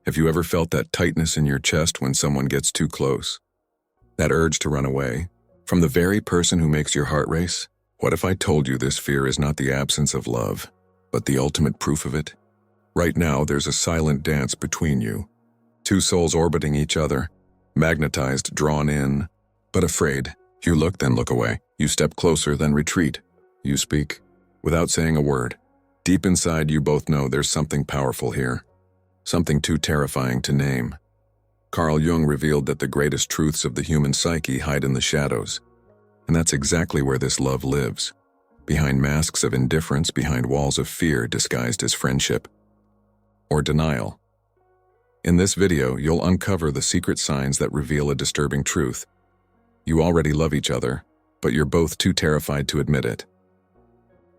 Have you ever felt that tightness in your chest when someone gets too close? That urge to run away? From the very person who makes your heart race? What if I told you this fear is not the absence of love, but the ultimate proof of it? Right now, there's a silent dance between you. Two souls orbiting each other, magnetized, drawn in, but afraid. You look, then look away. You step closer, then retreat. You speak, without saying a word. Deep inside, you both know there's something powerful here. Something too terrifying to name. Carl Jung revealed that the greatest truths of the human psyche hide in the shadows. And that's exactly where this love lives. Behind masks of indifference, behind walls of fear disguised as friendship. Or denial. In this video, you'll uncover the secret signs that reveal a disturbing truth. You already love each other, but you're both too terrified to admit it.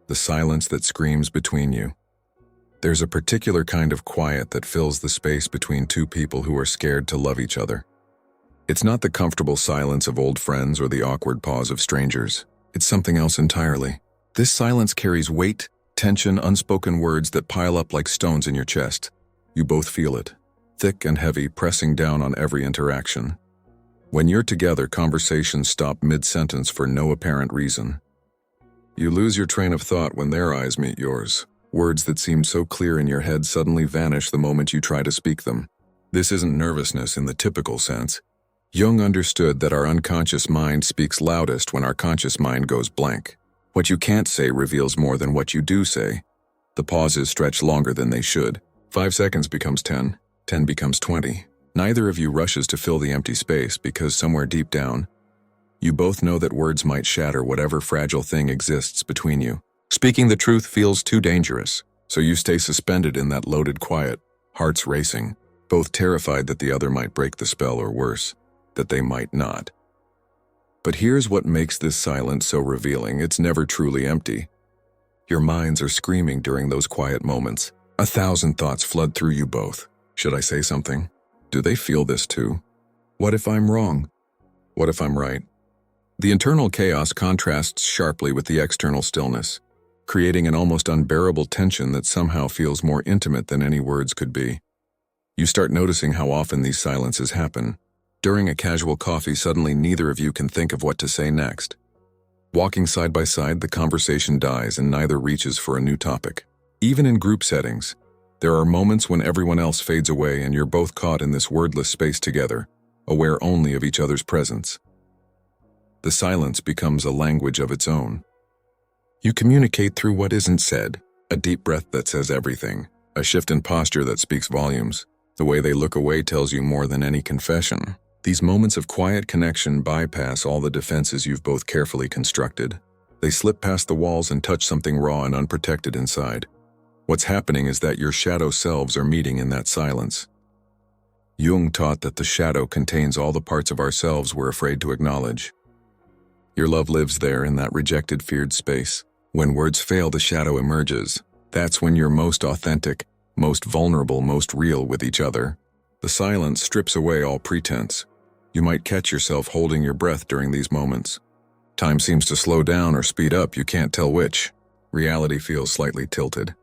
The silence that screams between you. There's a particular kind of quiet that fills the space between two people who are scared to love each other. It's not the comfortable silence of old friends or the awkward pause of strangers. It's something else entirely. This silence carries weight, tension, unspoken words that pile up like stones in your chest. You both feel it, thick and heavy, pressing down on every interaction. When you're together, conversations stop mid-sentence for no apparent reason. You lose your train of thought when their eyes meet yours. Words that seemed so clear in your head suddenly vanish the moment you try to speak them. This isn't nervousness in the typical sense. Jung understood that our unconscious mind speaks loudest when our conscious mind goes blank. What you can't say reveals more than what you do say. The pauses stretch longer than they should. 5 seconds becomes 10, 10 becomes 20. Neither of you rushes to fill the empty space because somewhere deep down, you both know that words might shatter whatever fragile thing exists between you. Speaking the truth feels too dangerous, so you stay suspended in that loaded quiet, hearts racing, both terrified that the other might break the spell or worse, that they might not. But here's what makes this silence so revealing: it's never truly empty. Your minds are screaming during those quiet moments. 1,000 thoughts flood through you both. Should I say something? Do they feel this too? What if I'm wrong? What if I'm right? The internal chaos contrasts sharply with the external stillness, creating an almost unbearable tension that somehow feels more intimate than any words could be. You start noticing how often these silences happen. During a casual coffee, suddenly neither of you can think of what to say next. Walking side by side, the conversation dies and neither reaches for a new topic. Even in group settings, there are moments when everyone else fades away and you're both caught in this wordless space together, aware only of each other's presence. The silence becomes a language of its own. You communicate through what isn't said, a deep breath that says everything, a shift in posture that speaks volumes. The way they look away tells you more than any confession. These moments of quiet connection bypass all the defenses you've both carefully constructed. They slip past the walls and touch something raw and unprotected inside. What's happening is that your shadow selves are meeting in that silence. Jung taught that the shadow contains all the parts of ourselves we're afraid to acknowledge. Your love lives there in that rejected, feared space. When words fail, the shadow emerges. That's when you're most authentic, most vulnerable, most real with each other. The silence strips away all pretense. You might catch yourself holding your breath during these moments. Time seems to slow down or speed up, you can't tell which. Reality feels slightly tilted.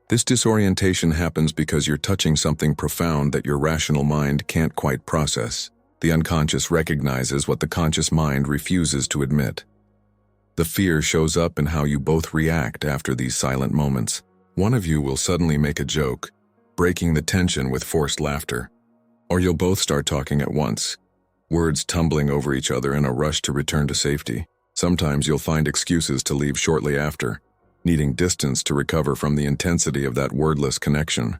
This disorientation happens because you're touching something profound that your rational mind can't quite process. The unconscious recognizes what the conscious mind refuses to admit. The fear shows up in how you both react after these silent moments. One of you will suddenly make a joke, breaking the tension with forced laughter. Or you'll both start talking at once, words tumbling over each other in a rush to return to safety. Sometimes you'll find excuses to leave shortly after, needing distance to recover from the intensity of that wordless connection.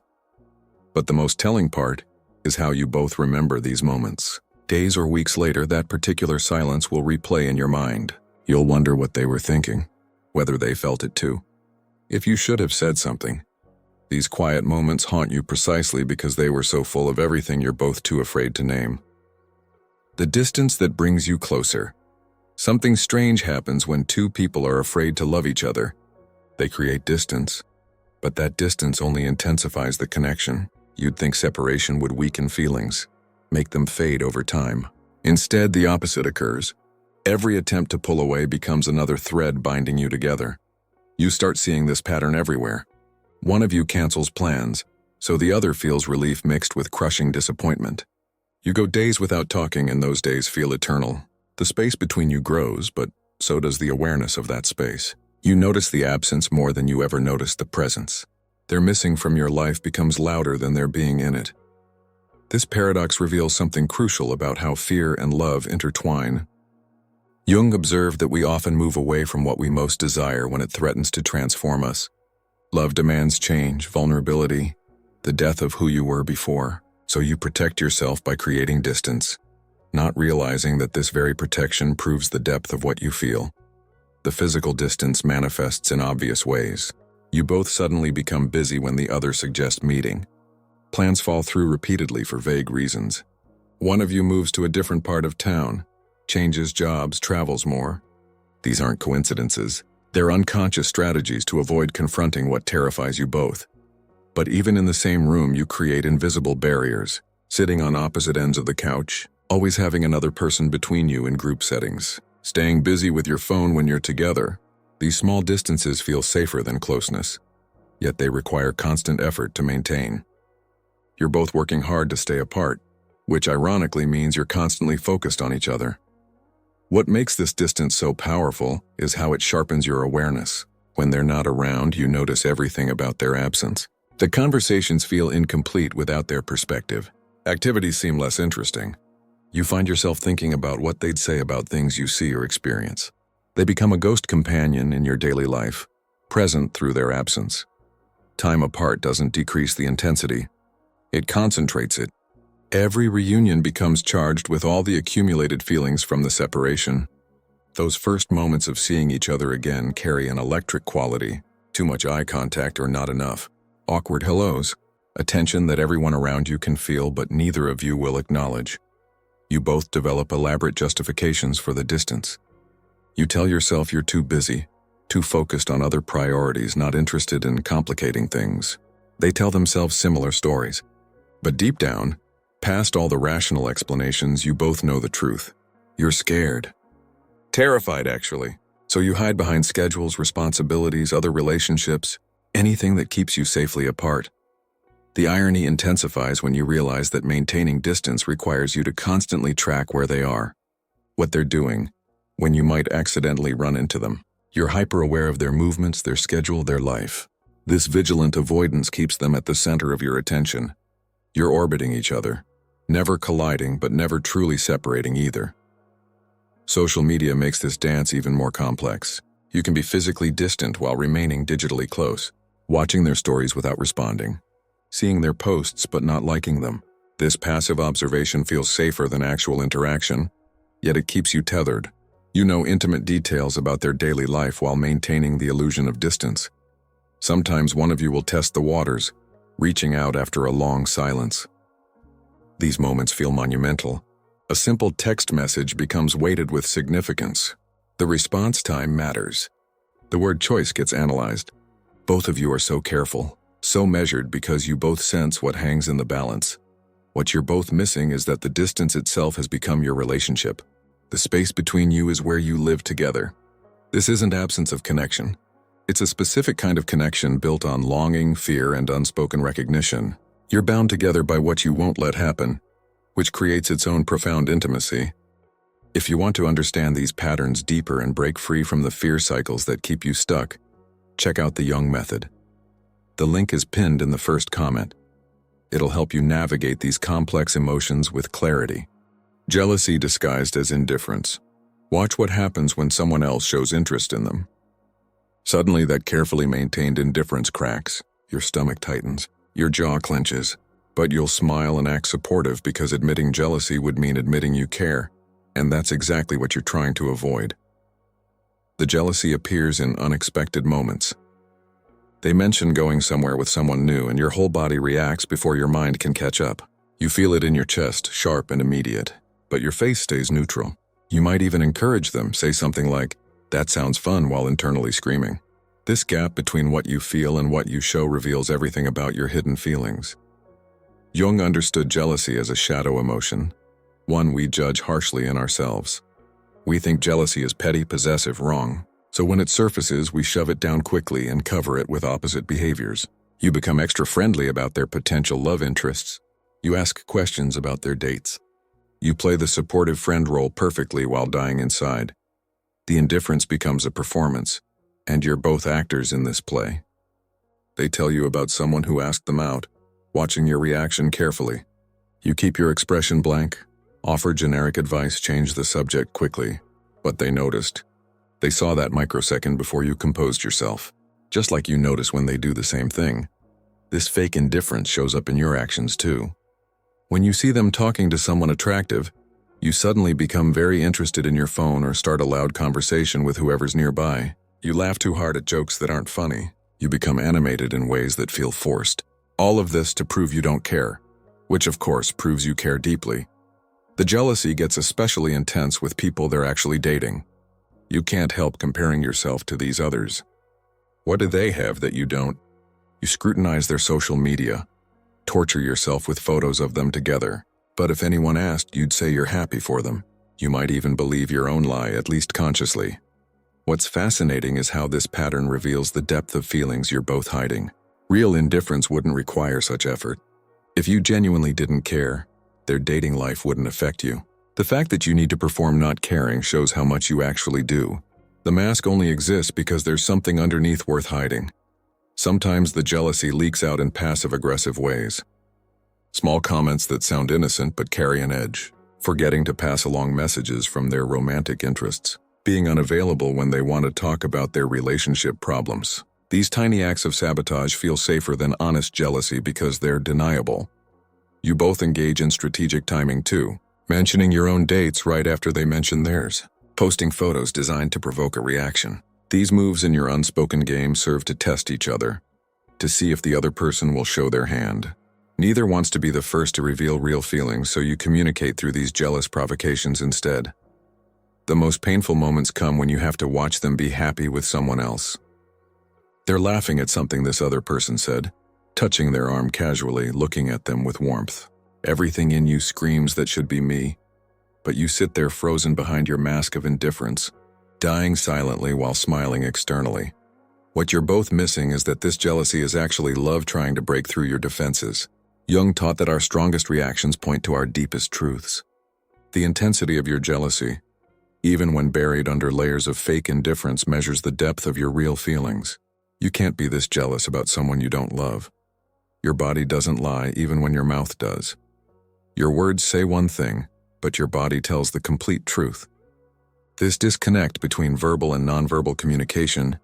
But the most telling part is how you both remember these moments. Days or weeks later, that particular silence will replay in your mind. You'll wonder what they were thinking, whether they felt it too. If you should have said something. These quiet moments haunt you precisely because they were so full of everything you're both too afraid to name. The distance that brings you closer. Something strange happens when two people are afraid to love each other. They create distance, but that distance only intensifies the connection. You'd think separation would weaken feelings, make them fade over time. Instead, the opposite occurs. Every attempt to pull away becomes another thread binding you together. You start seeing this pattern everywhere. One of you cancels plans, so the other feels relief mixed with crushing disappointment. You go days without talking, and those days feel eternal. The space between you grows, but so does the awareness of that space. You notice the absence more than you ever noticed the presence. Their missing from your life becomes louder than their being in it. This paradox reveals something crucial about how fear and love intertwine. Jung observed that we often move away from what we most desire when it threatens to transform us. Love demands change, vulnerability, the death of who you were before, so you protect yourself by creating distance, not realizing that this very protection proves the depth of what you feel. The physical distance manifests in obvious ways. You both suddenly become busy when the other suggests meeting. Plans fall through repeatedly for vague reasons. One of you moves to a different part of town, changes jobs, travels more. These aren't coincidences. They're unconscious strategies to avoid confronting what terrifies you both. But even in the same room, you create invisible barriers, sitting on opposite ends of the couch, always having another person between you in group settings, staying busy with your phone when you're together. These small distances feel safer than closeness, yet they require constant effort to maintain. You're both working hard to stay apart, which ironically means you're constantly focused on each other. What makes this distance so powerful is how it sharpens your awareness. When they're not around, you notice everything about their absence. The conversations feel incomplete without their perspective. Activities seem less interesting. You find yourself thinking about what they'd say about things you see or experience. They become a ghost companion in your daily life, present through their absence. Time apart doesn't decrease the intensity. It concentrates it. Every reunion becomes charged with all the accumulated feelings from the separation. Those first moments of seeing each other again carry an electric quality. Too much eye contact or not enough. Awkward hellos. A tension that everyone around you can feel but neither of you will acknowledge. You both develop elaborate justifications for the distance. You tell yourself you're too busy, too focused on other priorities, not interested in complicating things. They tell themselves similar stories. But deep down, past all the rational explanations, you both know the truth. You're scared. Terrified, actually. So you hide behind schedules, responsibilities, other relationships, anything that keeps you safely apart. The irony intensifies when you realize that maintaining distance requires you to constantly track where they are, what they're doing, when you might accidentally run into them. You're hyper-aware of their movements, their schedule, their life. This vigilant avoidance keeps them at the center of your attention. You're orbiting each other, never colliding but never truly separating either. Social media makes this dance even more complex. You can be physically distant while remaining digitally close, watching their stories without responding, seeing their posts but not liking them. This passive observation feels safer than actual interaction, yet it keeps you tethered. You know intimate details about their daily life while maintaining the illusion of distance. Sometimes one of you will test the waters, reaching out after a long silence. These moments feel monumental. A simple text message becomes weighted with significance. The response time matters. The word choice gets analyzed. Both of you are so careful, so measured because you both sense what hangs in the balance. What you're both missing is that the distance itself has become your relationship. The space between you is where you live together. This isn't absence of connection. It's a specific kind of connection built on longing, fear, and unspoken recognition. You're bound together by what you won't let happen, which creates its own profound intimacy. If you want to understand these patterns deeper and break free from the fear cycles that keep you stuck, check out the Jung Method. The link is pinned in the first comment. It'll help you navigate these complex emotions with clarity. Jealousy disguised as indifference. Watch what happens when someone else shows interest in them. Suddenly, that carefully maintained indifference cracks, your stomach tightens, your jaw clenches, but you'll smile and act supportive because admitting jealousy would mean admitting you care, and that's exactly what you're trying to avoid. The jealousy appears in unexpected moments. They mention going somewhere with someone new and your whole body reacts before your mind can catch up. You feel it in your chest, sharp and immediate, but your face stays neutral. You might even encourage them, say something like, "That sounds fun," while internally screaming. This gap between what you feel and what you show reveals everything about your hidden feelings. Jung understood jealousy as a shadow emotion, one we judge harshly in ourselves. We think jealousy is petty, possessive, wrong, so when it surfaces, we shove it down quickly and cover it with opposite behaviors. You become extra friendly about their potential love interests. You ask questions about their dates. You play the supportive friend role perfectly while dying inside. The indifference becomes a performance, and you're both actors in this play. They tell you about someone who asked them out, watching your reaction carefully. You keep your expression blank, offer generic advice, change the subject quickly, but they noticed. They saw that microsecond before you composed yourself, just like you notice when they do the same thing. This fake indifference shows up in your actions too. When you see them talking to someone attractive, you suddenly become very interested in your phone or start a loud conversation with whoever's nearby. You laugh too hard at jokes that aren't funny. You become animated in ways that feel forced. All of this to prove you don't care, which of course proves you care deeply. The jealousy gets especially intense with people they're actually dating. You can't help comparing yourself to these others. What do they have that you don't? You scrutinize their social media, torture yourself with photos of them together. But if anyone asked, you'd say you're happy for them. You might even believe your own lie, at least consciously. What's fascinating is how this pattern reveals the depth of feelings you're both hiding. Real indifference wouldn't require such effort. If you genuinely didn't care, their dating life wouldn't affect you. The fact that you need to perform not caring shows how much you actually do. The mask only exists because there's something underneath worth hiding. Sometimes the jealousy leaks out in passive-aggressive ways. Small comments that sound innocent but carry an edge. Forgetting to pass along messages from their romantic interests. Being unavailable when they want to talk about their relationship problems. These tiny acts of sabotage feel safer than honest jealousy because they're deniable. You both engage in strategic timing too, mentioning your own dates right after they mention theirs. Posting photos designed to provoke a reaction. These moves in your unspoken game serve to test each other, to see if the other person will show their hand. Neither wants to be the first to reveal real feelings, so you communicate through these jealous provocations instead. The most painful moments come when you have to watch them be happy with someone else. They're laughing at something this other person said, touching their arm casually, looking at them with warmth. Everything in you screams that should be me, but you sit there frozen behind your mask of indifference, dying silently while smiling externally. What you're both missing is that this jealousy is actually love trying to break through your defenses. Jung taught that our strongest reactions point to our deepest truths. The intensity of your jealousy, even when buried under layers of fake indifference, measures the depth of your real feelings. You can't be this jealous about someone you don't love. Your body doesn't lie even when your mouth does. Your words say one thing, but your body tells the complete truth. This disconnect between verbal and nonverbal communication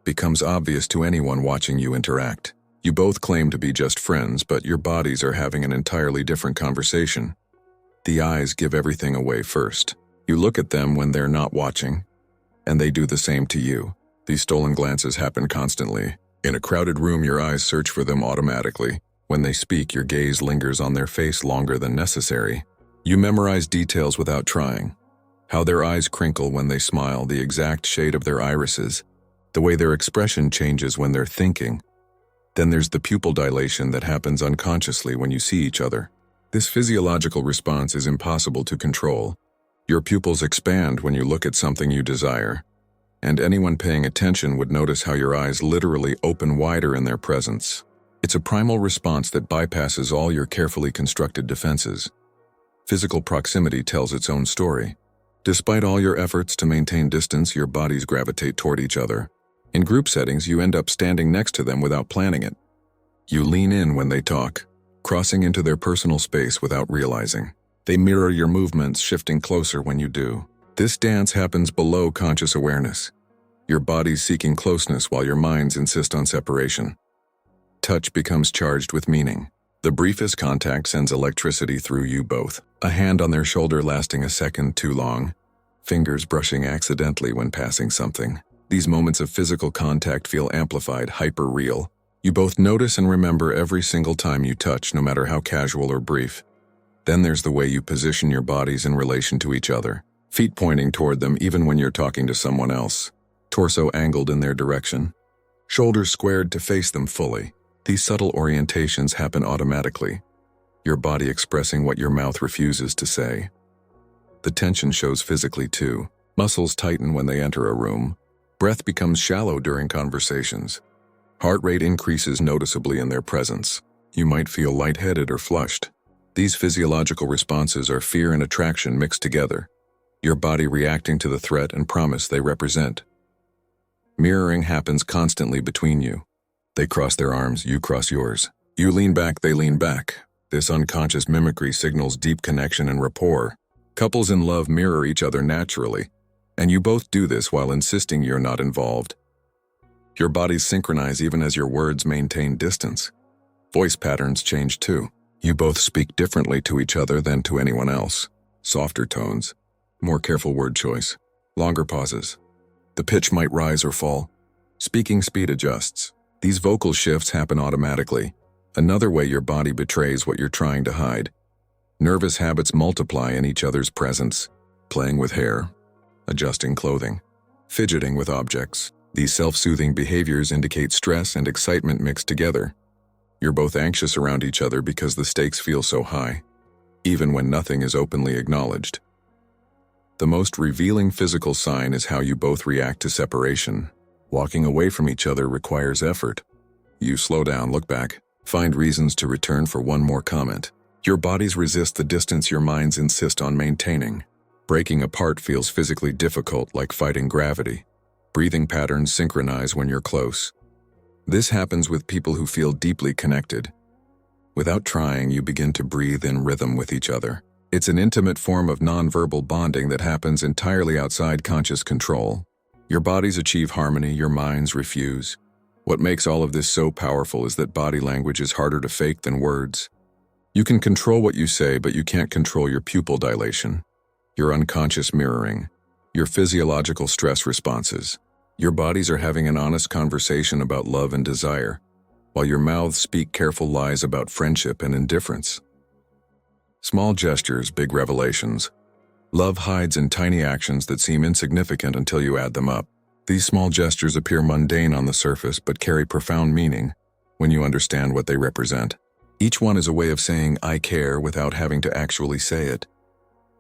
becomes obvious to anyone watching you interact. You both claim to be just friends, but your bodies are having an entirely different conversation. The eyes give everything away first. You look at them when they're not watching, and they do the same to you. These stolen glances happen constantly. In a crowded room, your eyes search for them automatically. When they speak, your gaze lingers on their face longer than necessary. You memorize details without trying. How their eyes crinkle when they smile, the exact shade of their irises, the way their expression changes when they're thinking. Then there's the pupil dilation that happens unconsciously when you see each other. This physiological response is impossible to control. Your pupils expand when you look at something you desire, and anyone paying attention would notice how your eyes literally open wider in their presence. It's a primal response that bypasses all your carefully constructed defenses. Physical proximity tells its own story. Despite all your efforts to maintain distance, your bodies gravitate toward each other. In group settings, you end up standing next to them without planning it. You lean in when they talk, crossing into their personal space without realizing. They mirror your movements, shifting closer when you do. This dance happens below conscious awareness. Your bodies seeking closeness while your minds insist on separation. Touch becomes charged with meaning. The briefest contact sends electricity through you both. A hand on their shoulder lasting a second too long. Fingers brushing accidentally when passing something. These moments of physical contact feel amplified, hyper-real. You both notice and remember every single time you touch, no matter how casual or brief. Then there's the way you position your bodies in relation to each other. Feet pointing toward them even when you're talking to someone else. Torso angled in their direction. Shoulders squared to face them fully. These subtle orientations happen automatically. Your body expressing what your mouth refuses to say. The tension shows physically too. Muscles tighten when they enter a room. Breath becomes shallow during conversations. Heart rate increases noticeably in their presence. You might feel lightheaded or flushed. These physiological responses are fear and attraction mixed together, your body reacting to the threat and promise they represent. Mirroring happens constantly between you. They cross their arms, you cross yours. You lean back, they lean back. This unconscious mimicry signals deep connection and rapport. Couples in love mirror each other naturally, and you both do this while insisting you're not involved. Your bodies synchronize even as your words maintain distance. Voice patterns change too. You both speak differently to each other than to anyone else. Softer tones, more careful word choice, longer pauses. The pitch might rise or fall. Speaking speed adjusts. These vocal shifts happen automatically. Another way your body betrays what you're trying to hide. Nervous habits multiply in each other's presence. Playing with hair, adjusting clothing, fidgeting with objects. These self-soothing behaviors indicate stress and excitement mixed together. You're both anxious around each other because the stakes feel so high, even when nothing is openly acknowledged. The most revealing physical sign is how you both react to separation. Walking away from each other requires effort. You slow down, look back, find reasons to return for one more comment. Your bodies resist the distance your minds insist on maintaining. Breaking apart feels physically difficult, like fighting gravity. Breathing patterns synchronize when you're close. This happens with people who feel deeply connected. Without trying, you begin to breathe in rhythm with each other. It's an intimate form of nonverbal bonding that happens entirely outside conscious control. Your bodies achieve harmony, your minds refuse. What makes all of this so powerful is that body language is harder to fake than words. You can control what you say, but you can't control your pupil dilation, your unconscious mirroring, your physiological stress responses. Your bodies are having an honest conversation about love and desire, while your mouths speak careful lies about friendship and indifference. Small gestures, big revelations. Love hides in tiny actions that seem insignificant until you add them up. These small gestures appear mundane on the surface but carry profound meaning when you understand what they represent. Each one is a way of saying "I care" without having to actually say it.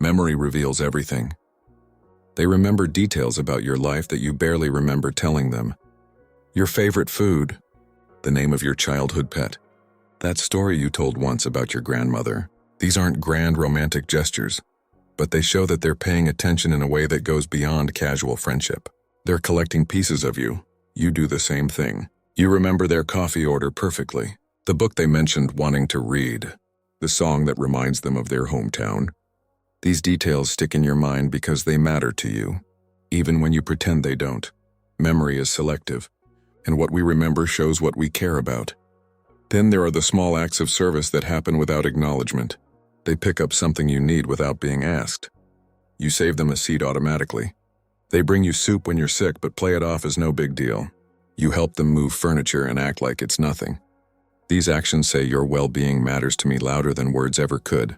Memory reveals everything. They remember details about your life that you barely remember telling them. Your favorite food, the name of your childhood pet, that story you told once about your grandmother. These aren't grand romantic gestures, but they show that they're paying attention in a way that goes beyond casual friendship. They're collecting pieces of you. You do the same thing. You remember their coffee order perfectly, the book they mentioned wanting to read, the song that reminds them of their hometown. These details stick in your mind because they matter to you, even when you pretend they don't. Memory is selective, and what we remember shows what we care about. Then there are the small acts of service that happen without acknowledgement. They pick up something you need without being asked. You save them a seat automatically. They bring you soup when you're sick but play it off as no big deal. You help them move furniture and act like it's nothing. These actions say your well-being matters to me louder than words ever could.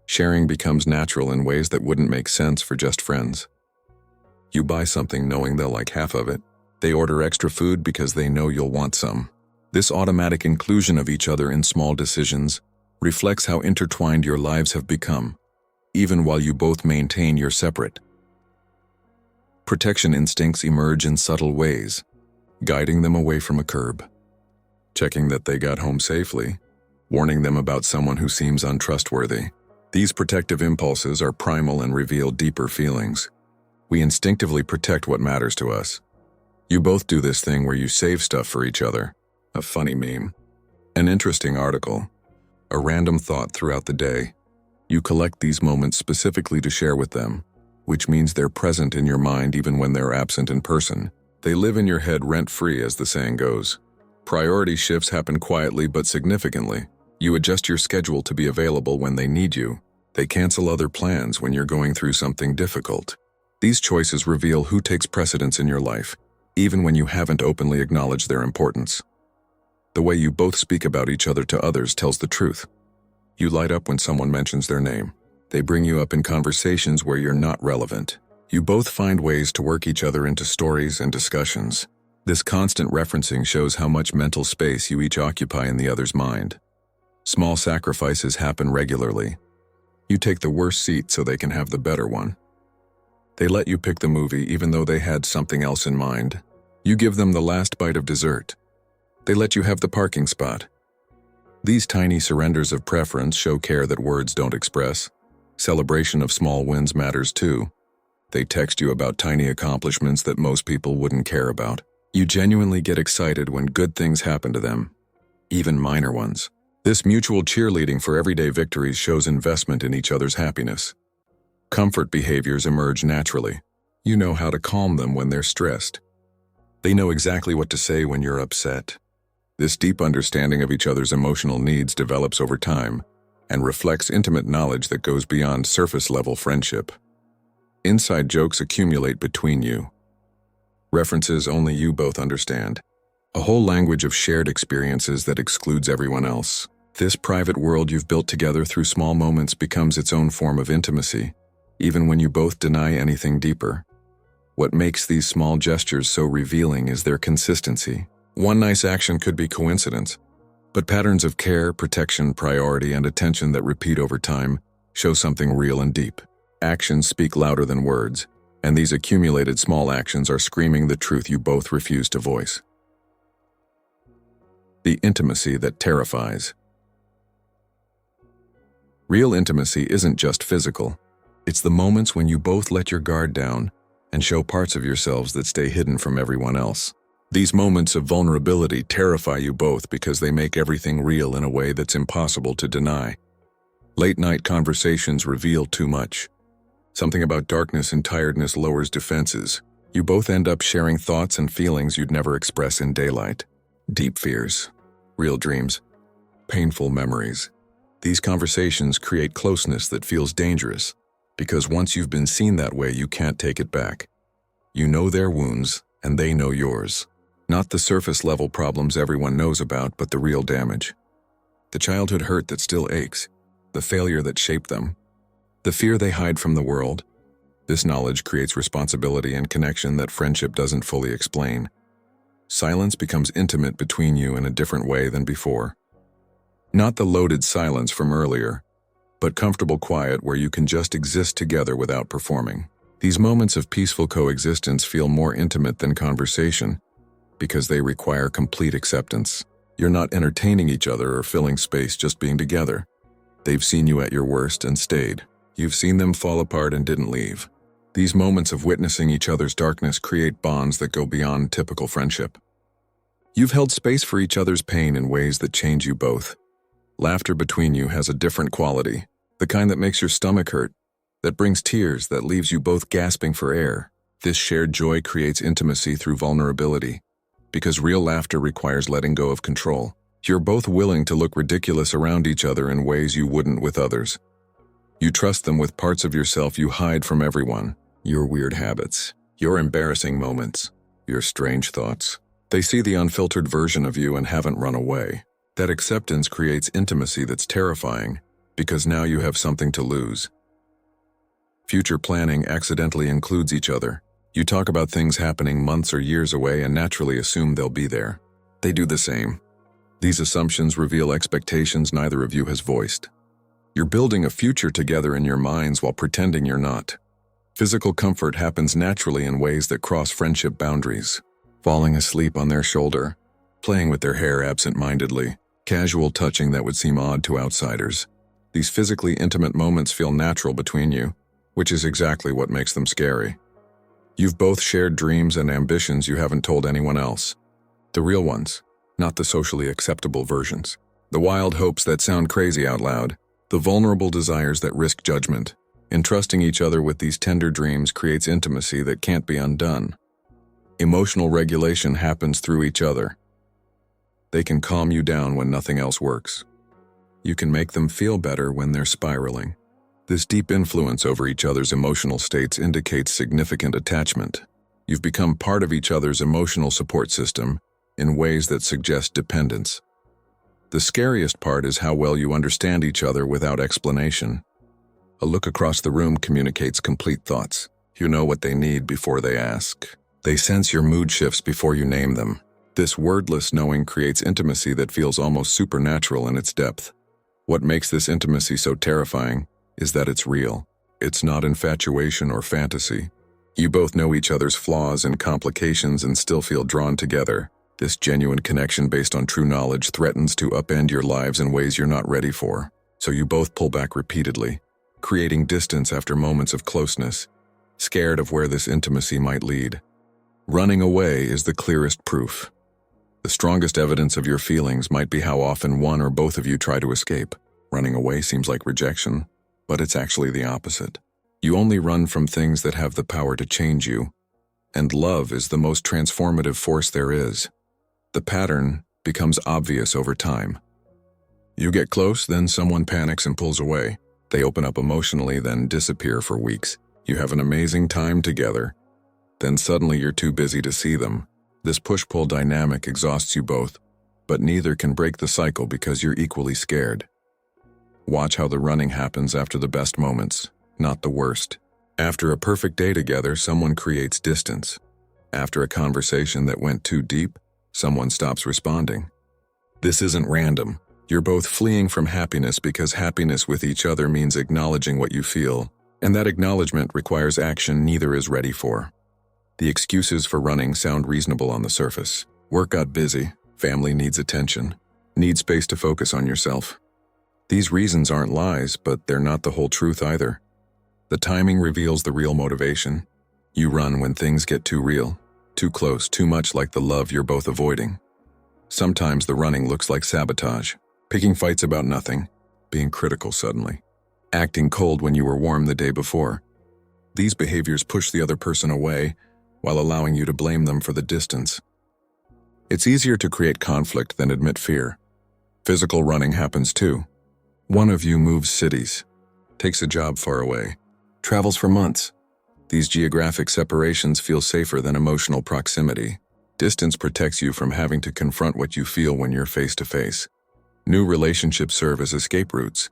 Sharing becomes natural in ways that wouldn't make sense for just friends. You buy something knowing they'll like half of it. They order extra food because they know you'll want some. This automatic inclusion of each other in small decisions reflects how intertwined your lives have become, even while you both maintain your separate. Protection instincts emerge in subtle ways, guiding them away from a curb, checking that they got home safely, warning them about someone who seems untrustworthy. These protective impulses are primal and reveal deeper feelings. We instinctively protect what matters to us. You both do this thing where you save stuff for each other. A funny meme, an interesting article, a random thought throughout the day. You collect these moments specifically to share with them, which means they're present in your mind even when they're absent in person. They live in your head rent-free, as the saying goes. Priority shifts happen quietly but significantly. You adjust your schedule to be available when they need you. They cancel other plans when you're going through something difficult. These choices reveal who takes precedence in your life, even when you haven't openly acknowledged their importance. The way you both speak about each other to others tells the truth. You light up when someone mentions their name. They bring you up in conversations where you're not relevant. You both find ways to work each other into stories and discussions. This constant referencing shows how much mental space you each occupy in the other's mind. Small sacrifices happen regularly. You take the worst seat so they can have the better one. They let you pick the movie even though they had something else in mind. You give them the last bite of dessert. They let you have the parking spot. These tiny surrenders of preference show care that words don't express. Celebration of small wins matters too. They text you about tiny accomplishments that most people wouldn't care about. You genuinely get excited when good things happen to them, even minor ones. This mutual cheerleading for everyday victories shows investment in each other's happiness. Comfort behaviors emerge naturally. You know how to calm them when they're stressed. They know exactly what to say when you're upset. This deep understanding of each other's emotional needs develops over time and reflects intimate knowledge that goes beyond surface-level friendship. Inside jokes accumulate between you. References only you both understand. A whole language of shared experiences that excludes everyone else. This private world you've built together through small moments becomes its own form of intimacy, even when you both deny anything deeper. What makes these small gestures so revealing is their consistency. One nice action could be coincidence, but patterns of care, protection, priority, and attention that repeat over time show something real and deep. Actions speak louder than words, and these accumulated small actions are screaming the truth you both refuse to voice. The intimacy that terrifies. Real intimacy isn't just physical. It's the moments when you both let your guard down and show parts of yourselves that stay hidden from everyone else. These moments of vulnerability terrify you both because they make everything real in a way that's impossible to deny. Late-night conversations reveal too much. Something about darkness and tiredness lowers defenses. You both end up sharing thoughts and feelings you'd never express in daylight. Deep fears, real dreams, painful memories. These conversations create closeness that feels dangerous, because once you've been seen that way, you can't take it back. You know their wounds, and they know yours. Not the surface-level problems everyone knows about, but the real damage. The childhood hurt that still aches, the failure that shaped them, the fear they hide from the world. This knowledge creates responsibility and connection that friendship doesn't fully explain. Silence becomes intimate between you in a different way than before. Not the loaded silence from earlier, but comfortable quiet where you can just exist together without performing. These moments of peaceful coexistence feel more intimate than conversation because they require complete acceptance. You're not entertaining each other or filling space, just being together. They've seen you at your worst and stayed. You've seen them fall apart and didn't leave. These moments of witnessing each other's darkness create bonds that go beyond typical friendship. You've held space for each other's pain in ways that change you both. Laughter between you has a different quality, the kind that makes your stomach hurt, that brings tears, that leaves you both gasping for air. This shared joy creates intimacy through vulnerability, because real laughter requires letting go of control. You're both willing to look ridiculous around each other in ways you wouldn't with others. You trust them with parts of yourself you hide from everyone. Your weird habits, your embarrassing moments, your strange thoughts. They see the unfiltered version of you and haven't run away. That acceptance creates intimacy that's terrifying, because now you have something to lose. Future planning accidentally includes each other. You talk about things happening months or years away and naturally assume they'll be there. They do the same. These assumptions reveal expectations neither of you has voiced. You're building a future together in your minds while pretending you're not. Physical comfort happens naturally in ways that cross friendship boundaries. Falling asleep on their shoulder, playing with their hair absent-mindedly, casual touching that would seem odd to outsiders. These physically intimate moments feel natural between you, which is exactly what makes them scary. You've both shared dreams and ambitions you haven't told anyone else. The real ones, not the socially acceptable versions. The wild hopes that sound crazy out loud, the vulnerable desires that risk judgment. Entrusting each other with these tender dreams creates intimacy that can't be undone. Emotional regulation happens through each other. They can calm you down when nothing else works. You can make them feel better when they're spiraling. This deep influence over each other's emotional states indicates significant attachment. You've become part of each other's emotional support system in ways that suggest dependence. The scariest part is how well you understand each other without explanation. A look across the room communicates complete thoughts. You know what they need before they ask. They sense your mood shifts before you name them. This wordless knowing creates intimacy that feels almost supernatural in its depth. What makes this intimacy so terrifying is that it's real. It's not infatuation or fantasy. You both know each other's flaws and complications and still feel drawn together. This genuine connection based on true knowledge threatens to upend your lives in ways you're not ready for, so you both pull back repeatedly, creating distance after moments of closeness, scared of where this intimacy might lead. Running away is the clearest proof. The strongest evidence of your feelings might be how often one or both of you try to escape. Running away seems like rejection, but it's actually the opposite. You only run from things that have the power to change you, and love is the most transformative force there is. The pattern becomes obvious over time. You get close, then someone panics and pulls away. They open up emotionally, then disappear for weeks. You have an amazing time together. Then suddenly you're too busy to see them. This push-pull dynamic exhausts you both, but neither can break the cycle because you're equally scared. Watch how the running happens after the best moments, not the worst. After a perfect day together, someone creates distance. After a conversation that went too deep, someone stops responding. This isn't random. You're both fleeing from happiness because happiness with each other means acknowledging what you feel, and that acknowledgement requires action neither is ready for. The excuses for running sound reasonable on the surface. Work got busy, family needs attention, need space to focus on yourself. These reasons aren't lies, but they're not the whole truth either. The timing reveals the real motivation. You run when things get too real, too close, too much like the love you're both avoiding. Sometimes the running looks like sabotage, picking fights about nothing, being critical suddenly, acting cold when you were warm the day before. These behaviors push the other person away while allowing you to blame them for the distance. It's easier to create conflict than admit fear. Physical running happens too. One of you moves cities, takes a job far away, travels for months. These geographic separations feel safer than emotional proximity. Distance protects you from having to confront what you feel when you're face to face. New relationships serve as escape routes.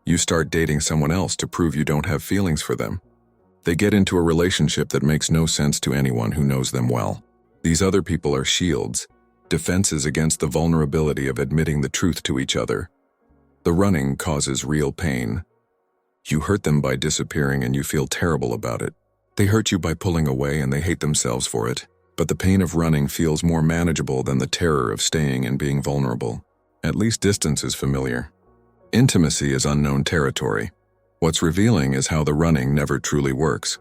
You start dating someone else to prove you don't have feelings for them. They get into a relationship that makes no sense to anyone who knows them well. These other people are shields, defenses against the vulnerability of admitting the truth to each other. The running causes real pain. You hurt them by disappearing and you feel terrible about it. They hurt you by pulling away and they hate themselves for it. But the pain of running feels more manageable than the terror of staying and being vulnerable. At least distance is familiar. Intimacy is unknown territory. What's revealing is how the running never truly works.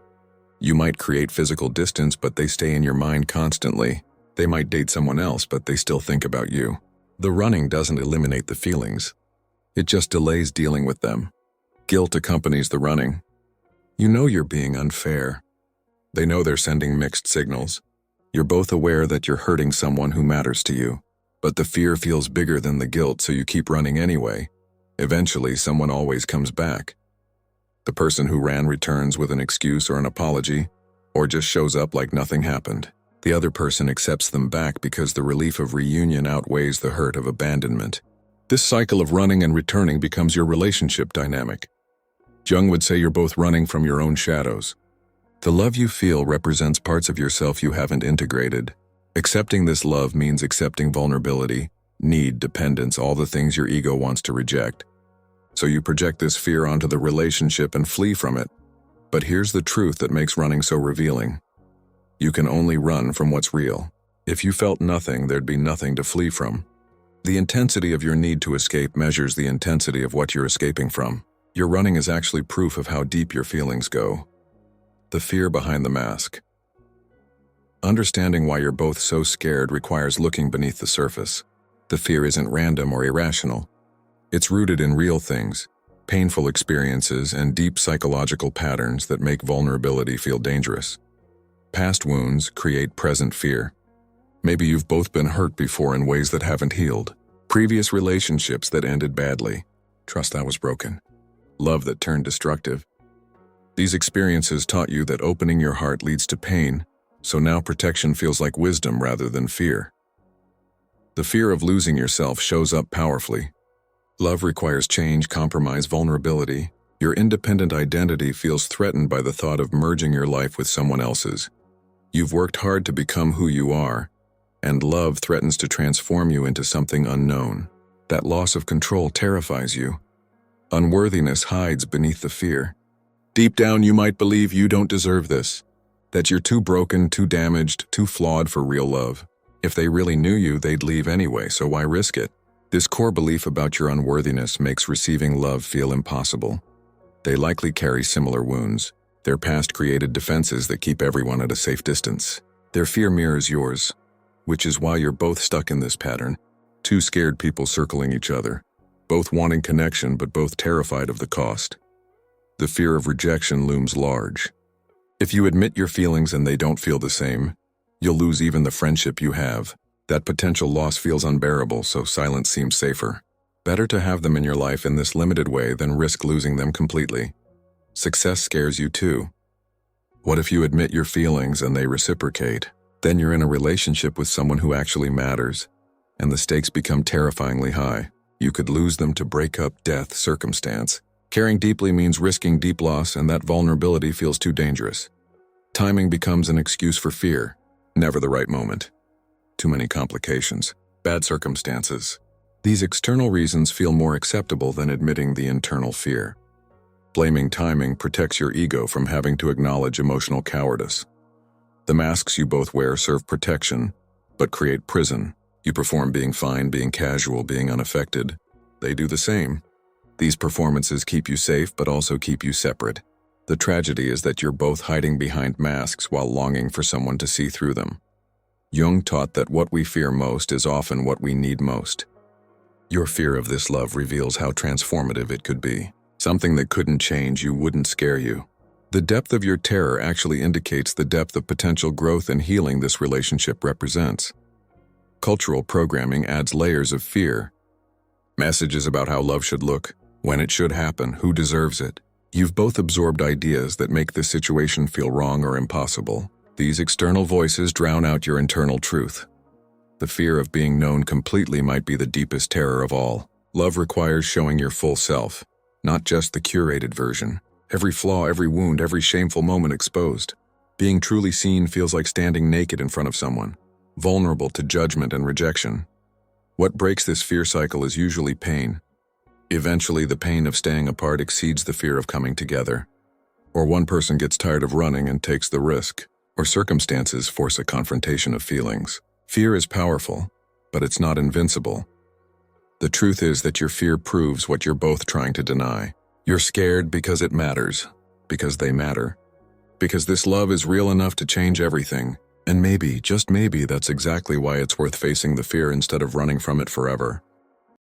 You might create physical distance, but they stay in your mind constantly. They might date someone else, but they still think about you. The running doesn't eliminate the feelings. It just delays dealing with them. Guilt accompanies the running. You know you're being unfair. They know they're sending mixed signals. You're both aware that you're hurting someone who matters to you, but the fear feels bigger than the guilt, so you keep running anyway. Eventually, someone always comes back. The person who ran returns with an excuse or an apology, or just shows up like nothing happened. The other person accepts them back because the relief of reunion outweighs the hurt of abandonment. This cycle of running and returning becomes your relationship dynamic. Jung would say you're both running from your own shadows. The love you feel represents parts of yourself you haven't integrated. Accepting this love means accepting vulnerability, need, dependence, all the things your ego wants to reject. So you project this fear onto the relationship and flee from it. But here's the truth that makes running so revealing. You can only run from what's real. If you felt nothing, there'd be nothing to flee from. The intensity of your need to escape measures the intensity of what you're escaping from. Your running is actually proof of how deep your feelings go. The fear behind the mask. Understanding why you're both so scared requires looking beneath the surface. The fear isn't random or irrational. It's rooted in real things, painful experiences, and deep psychological patterns that make vulnerability feel dangerous. Past wounds create present fear. Maybe you've both been hurt before in ways that haven't healed. Previous relationships that ended badly. Trust that was broken. Love that turned destructive. These experiences taught you that opening your heart leads to pain, so now protection feels like wisdom rather than fear. The fear of losing yourself shows up powerfully. Love requires change, compromise, vulnerability. Your independent identity feels threatened by the thought of merging your life with someone else's. You've worked hard to become who you are, and love threatens to transform you into something unknown. That loss of control terrifies you. Unworthiness hides beneath the fear. Deep down, you might believe you don't deserve this, that you're too broken, too damaged, too flawed for real love. If they really knew you, they'd leave anyway, so why risk it? This core belief about your unworthiness makes receiving love feel impossible. They likely carry similar wounds. Their past created defenses that keep everyone at a safe distance. Their fear mirrors yours, which is why you're both stuck in this pattern. Two scared people circling each other, both wanting connection but both terrified of the cost. The fear of rejection looms large. If you admit your feelings and they don't feel the same, you'll lose even the friendship you have. That potential loss feels unbearable, so silence seems safer. Better to have them in your life in this limited way than risk losing them completely. Success scares you too. What if you admit your feelings and they reciprocate? Then you're in a relationship with someone who actually matters, and the stakes become terrifyingly high. You could lose them to breakup, death, circumstance. Caring deeply means risking deep loss, and that vulnerability feels too dangerous. Timing becomes an excuse for fear. Never the right moment. Too many complications. Bad circumstances. These external reasons feel more acceptable than admitting the internal fear. Blaming timing protects your ego from having to acknowledge emotional cowardice. The masks you both wear serve protection, but create prison. You perform being fine, being casual, being unaffected. They do the same. These performances keep you safe, but also keep you separate. The tragedy is that you're both hiding behind masks while longing for someone to see through them. Jung taught that what we fear most is often what we need most. Your fear of this love reveals how transformative it could be. Something that couldn't change you wouldn't scare you. The depth of your terror actually indicates the depth of potential growth and healing this relationship represents. Cultural programming adds layers of fear. Messages about how love should look, when it should happen, who deserves it. You've both absorbed ideas that make this situation feel wrong or impossible. These external voices drown out your internal truth. The fear of being known completely might be the deepest terror of all. Love requires showing your full self, not just the curated version. Every flaw, every wound, every shameful moment exposed. Being truly seen feels like standing naked in front of someone, vulnerable to judgment and rejection. What breaks this fear cycle is usually pain. Eventually, the pain of staying apart exceeds the fear of coming together. Or one person gets tired of running and takes the risk, or circumstances force a confrontation of feelings. Fear is powerful, but it's not invincible. The truth is that your fear proves what you're both trying to deny. You're scared because it matters, because they matter, because this love is real enough to change everything. And maybe, just maybe, that's exactly why it's worth facing the fear instead of running from it forever.